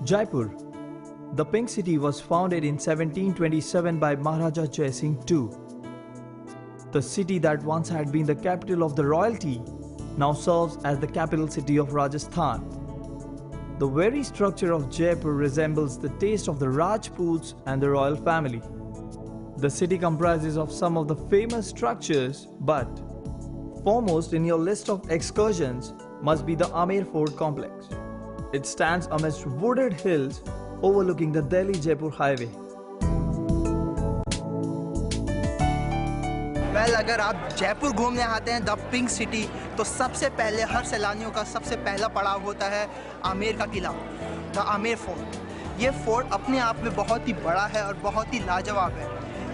Jaipur. The Pink City was founded in 1727 by Maharaja Jai Singh II. The city that once had been the capital of the royalty now serves as the capital city of Rajasthan. The very structure of Jaipur resembles the taste of the Rajputs and the royal family. The city comprises of some of the famous structures, but foremost in your list of excursions must be the Amer Fort complex. It stands amidst wooded hills overlooking the Delhi-Jaipur highway. अगर आप जयपुर घूमने आते हैं the pink city, तो सबसे पहले हर सैलानियों का सबसे पहला पड़ाव होता है आमेर का किला, द आमेर फोर्ट। ये फोर्ट अपने आप में बहुत ही बड़ा है और बहुत ही लाजवाब है।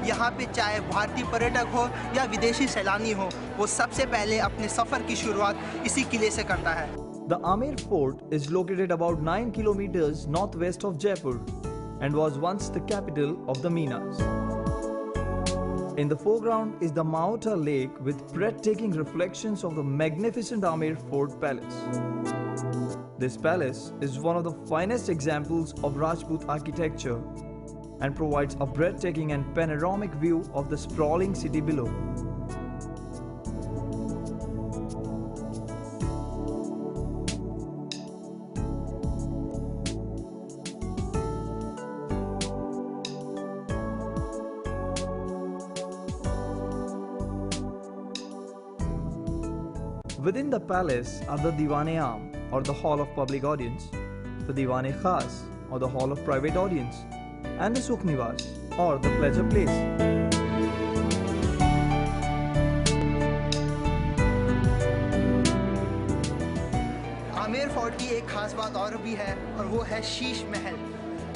यहाँ पे चाहे भारतीय पर्यटक हो या विदेशी सैलानी हो, वो सबसे पहले अपने सफ़र की शुरुआत इसी किले से करता है। The Amer Fort is located about 9 kilometers northwest of Jaipur and was once the capital of the Minas. In the foreground is the Mahota Lake with breathtaking reflections of the magnificent Amer Fort Palace. This palace is one of the finest examples of Rajput architecture and provides a breathtaking and panoramic view of the sprawling city below. Within the palace are the Diwane-Aam or the Hall of Public Audience, the Diwane-Khas or the Hall of Private Audience, and the Sukh Niwas or the Pleasure Place. Amer fort की एक खास बात और भी है और वो है शीश महल।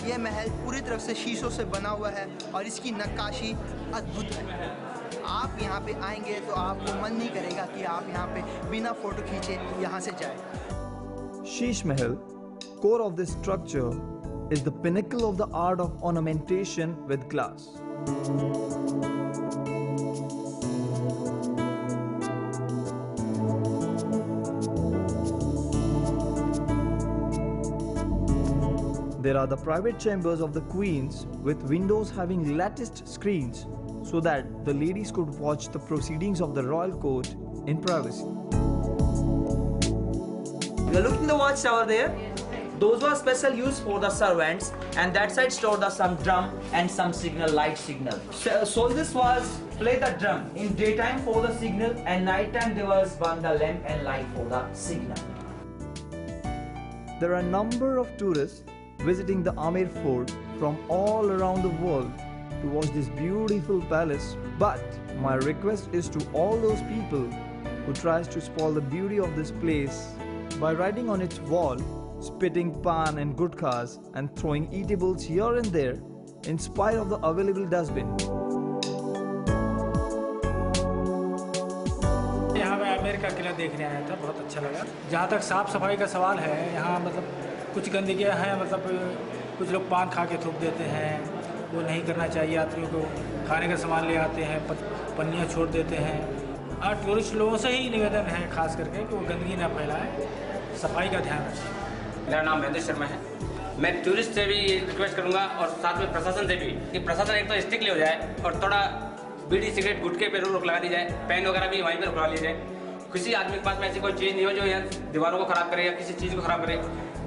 ये महल पूरी तरफ से शीशों से बना हुआ है और इसकी नक्काशी अद्भुत है। आप यहाँ पे आएंगे तो आपको मन नहीं करेगा कि आप यहाँ पे बिना फोटो खींचे यहाँ से जाएं। Sheesh Mahal, core of this structure, is the pinnacle of the art of ornamentation with glass. There are the private chambers of the queens with windows having latticed screens so that the ladies could watch the proceedings of the royal court in privacy. You are looking at the watchtower there? Those were special use for the servants, and that side stored some drum and some signal, light signal. Soldiers was play the drum in daytime for the signal, and night time there was burn the lamp and light for the signal. There are a number of tourists visiting the Amer Fort from all around the world to watch this beautiful palace, but my request is to all those people who tries to spoil the beauty of this place by writing on its wall, spitting pan and gutkhas and throwing eatables here and there in spite of the available dustbin. यहाँ मैं आमेर का किला देखने आया था, बहुत अच्छा लगा। जहाँ तक साफ़ सफाई का सवाल है, यहाँ मतलब कुछ गंदगियाँ हैं, मतलब कुछ लोग पान खा के थूक देते हैं, वो नहीं करना चाहिए। यात्रियों को खाने का सामान ले आते हैं, पन्नियाँ छोड़ देते हैं। और टूरिस्ट लोगों से ही निवेदन है खास करके कि वो गंदगी ना फैलाएं, सफाई का ध्यान रखें। मेरा नाम महेंद्र शर्मा है। मैं टूरिस्ट से भी रिक्वेस्ट करूंगा और साथ में प्रशासन से भी कि प्रशासन एक तो स्ट्रिक्टली हो जाए और थोड़ा बीड़ी सिगरेट गुटखे पे रोक लगा दी जाए, पेन वगैरह भी वहीं पर रुकवा ली जाए। किसी आदमी के पास में ऐसी कोई चीज़ नहीं हो जो यहाँ दीवारों को ख़राब करे या किसी चीज़ को ख़राब करे।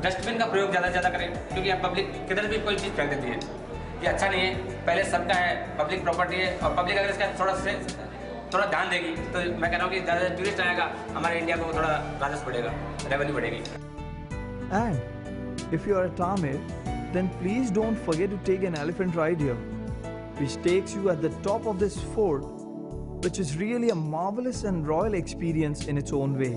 डस्टबिन का प्रयोग ज़्यादा से ज़्यादा करें, क्योंकि यहाँ पब्लिक किधर भी कोई चीज़ फेंक देती है, ये अच्छा नहीं है। पहले सबका है, पब्लिक प्रॉपर्टी है, और पब्लिक अगर इसका थोड़ा ध्यान देगी तो मैं कह रहा हूँ कि ज़्यादा टूरिस्ट आएगा, हमारे इंडिया को थोड़ा राजस्व बढ़ेगा, रेवेन्यू बढ़ेगी। And if you are at Amer, then please don't forget to take an elephant ride here, which takes you at the top of this fort, which is really a marvelous and royal experience in its own way.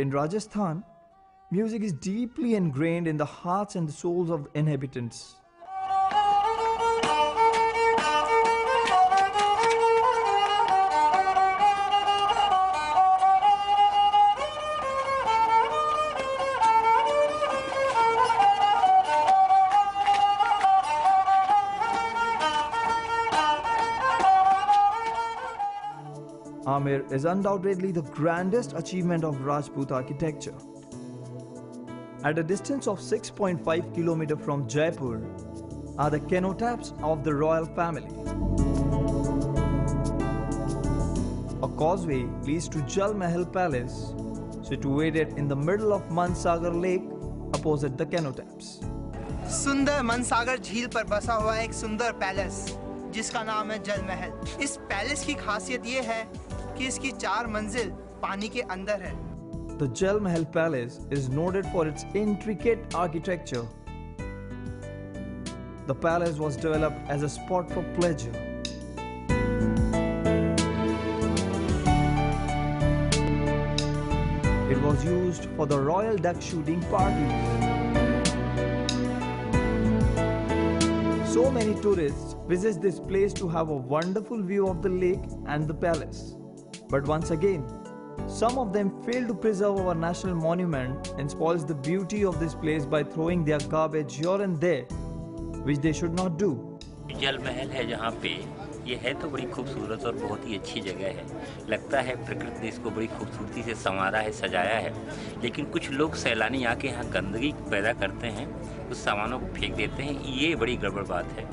In Rajasthan, music is deeply ingrained in the hearts and the souls of the inhabitants. Amer is undoubtedly the grandest achievement of Rajput architecture. At a distance of 6.5 km from Jaipur are the cenotaphs of the royal family. A causeway leads to Jal Mahal Palace, situated in the middle of Mansagar Lake opposite the cenotaphs. सुंदर मनसागर झील पर बसा हुआ एक सुंदर palace जिसका नाम है जल महल। इस पैलेस की खासियत ये है कि इसकी 4 मंजिल पानी के अंदर है। The Jal Mahal Palace is noted for its intricate architecture. The palace was developed as a spot for pleasure. It was used for the royal duck shooting parties. So many tourists visit this place to have a wonderful view of the lake and the palace. But once again, some of them fail to preserve our national monument and spoils the beauty of this place by throwing their garbage here and there, which they should not do. जल महल है जहाँ पे ये है तो बड़ी खूबसूरत और बहुत ही अच्छी जगह है। लगता है प्रकृति ने इसको बड़ी खूबसूरती से संवारा है, सजाया है। लेकिन कुछ लोग सैलानी आके यहाँ गंदगी पैदा करते हैं, उस सामानों को फेंक देते हैं। ये बड़ी गड़बड़ बात है।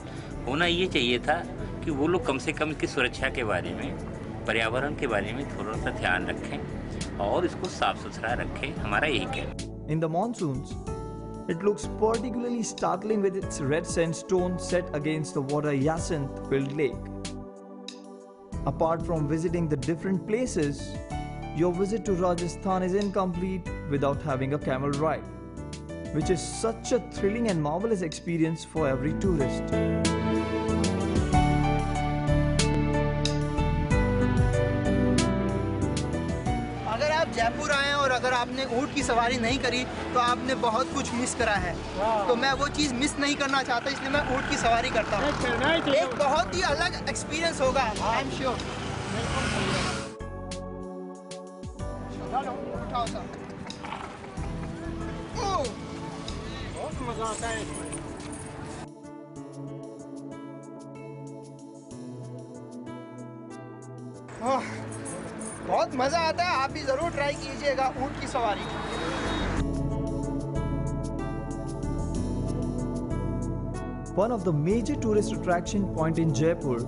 होना ये चाहिए था कि वो लोग कम से कम इसकी सुरक्षा के बारे में, पर्यावरण के बारे में थोड़ा सा ध्यान रखें और इसको साफ सुथरा रखें। हमारा यही कहना। In the monsoons, it looks particularly startling with its red sandstone set against the water hyacinth-filled lake. Apart from visiting the different places, your visit to Rajasthan is incomplete without having a camel ride, which is such a thrilling and marvelous experience for every tourist. अगर आप जयपुर आए और अगर आपने ऊँट की सवारी नहीं करी तो आपने बहुत कुछ मिस करा है। तो मैं वो चीज़ मिस नहीं करना चाहता, इसलिए मैं ऊँट की सवारी करता हूँ। एक बहुत ही अलग एक्सपीरियंस होगा, आई एम श्योर। उठाओ सर। बहुत मजा आता है इसमें। बहुत मजा आता है, आप भी जरूर ट्राई कीजिएगा ऊँट की सवारी। One of the major tourist attraction point in Jaipur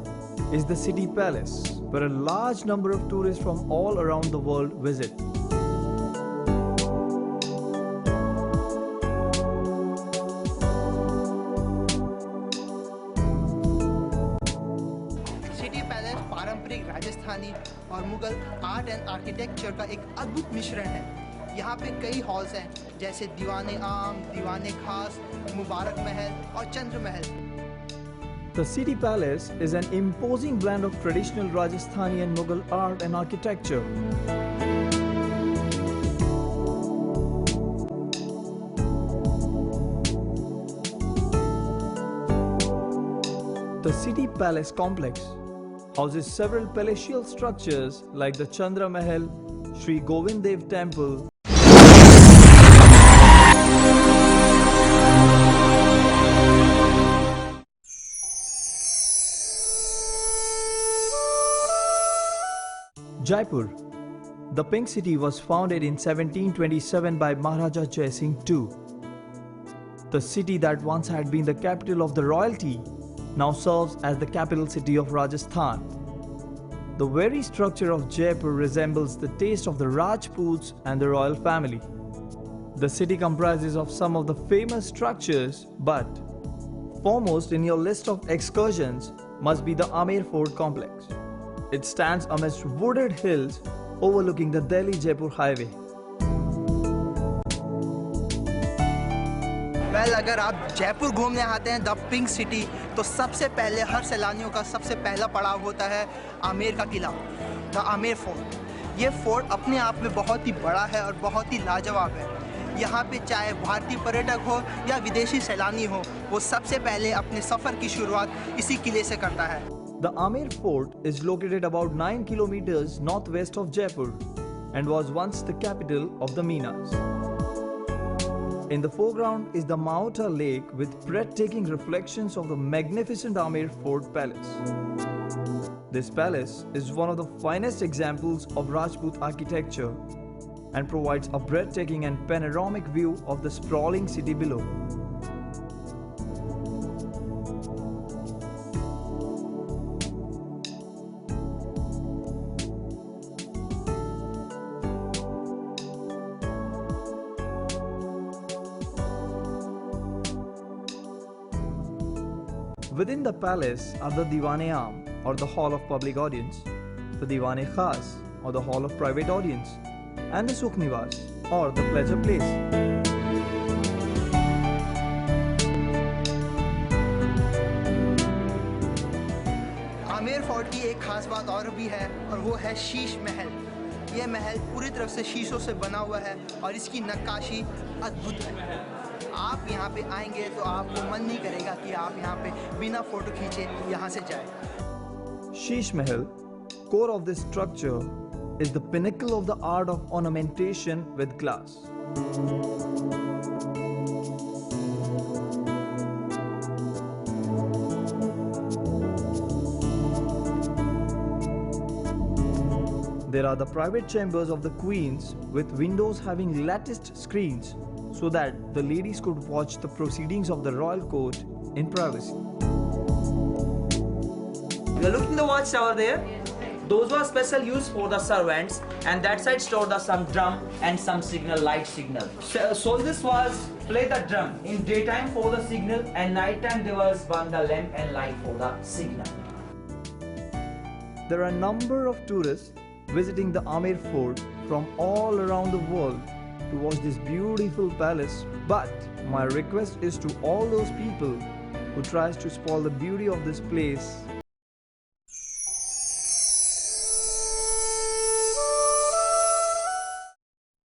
is the City Palace, where a large number of tourists from all around the world visit. City palace पारंपरिक राजस्थानी और मुगल आर्ट एंड आर्किटेक्चर का एक अद्भुत मिश्रण है। यहाँ पे कई हॉल्स हैं जैसे दीवाने आम, दीवाने खास, मुबारक महल और चंद्र महल। The City Palace is an imposing blend of traditional Rajasthani and Mughal art and architecture. The City Palace complex houses several palatial structures like the Chandra Mahal, Sri Govind Dev Temple, Jaipur. The Pink City was founded in 1727 by Maharaja Jai Singh II. The city that once had been the capital of the royalty now serves as the capital city of Rajasthan. The very structure of Jaipur resembles the taste of the Rajputs and the royal family. The city comprises of some of the famous structures, but foremost in your list of excursions must be the Amer Fort complex. It stands amidst wooded hills overlooking the Delhi-Jaipur highway. Well अगर आप जयपुर घूमने आते हैं the pink city तो सबसे पहले हर सैलानियों का सबसे पहला पड़ाव होता है आमेर का किला, द आमेर फोर्ट। ये फोर्ट अपने आप में बहुत ही बड़ा है और बहुत ही लाजवाब है। यहाँ पे चाहे भारतीय पर्यटक हो या विदेशी सैलानी हो, वो सबसे पहले अपने सफ़र की शुरुआत इसी किले से करता है। The Amer Fort is located about 9 kilometers northwest of Jaipur and was once the capital of the Minas. In the foreground is the Mahota Lake with breathtaking reflections of the magnificent Amer Fort Palace. This palace is one of the finest examples of Rajput architecture and provides a breathtaking and panoramic view of the sprawling city below. Within the palace are the Diwan-e-Aam, or the Hall of Public Audience, the Diwan-e-Khas, or the Hall of Private Audience, and the Sukh Niwas, or the Pleasure Place. Amer fort की एक खास बात और भी है, और वो है शीश महल। ये महल पूरी तरफ से शीशों से बना हुआ है और इसकी नक्काशी अद्भुत है। आप यहाँ पे आएंगे तो आपको मन नहीं करेगा कि आप यहाँ पे बिना फोटो खींचे यहाँ से जाएं। Sheesh Mahal, core of this structure, is the pinnacle of the art of ornamentation with glass. There are the private chambers of the queens with windows having latticed screens so that the ladies could watch the proceedings of the royal court in privacy. We are looking the watchtower there. Those were special use for the servants, and that side stored some drum and some signal, light signal. Soldiers was play the drum in daytime for the signal, and night time there was burn the lamp and light for the signal. There are a number of tourists visiting the Amer Fort from all around the world to watch this beautiful palace, but my request is to all those people who tries to spoil the beauty of this place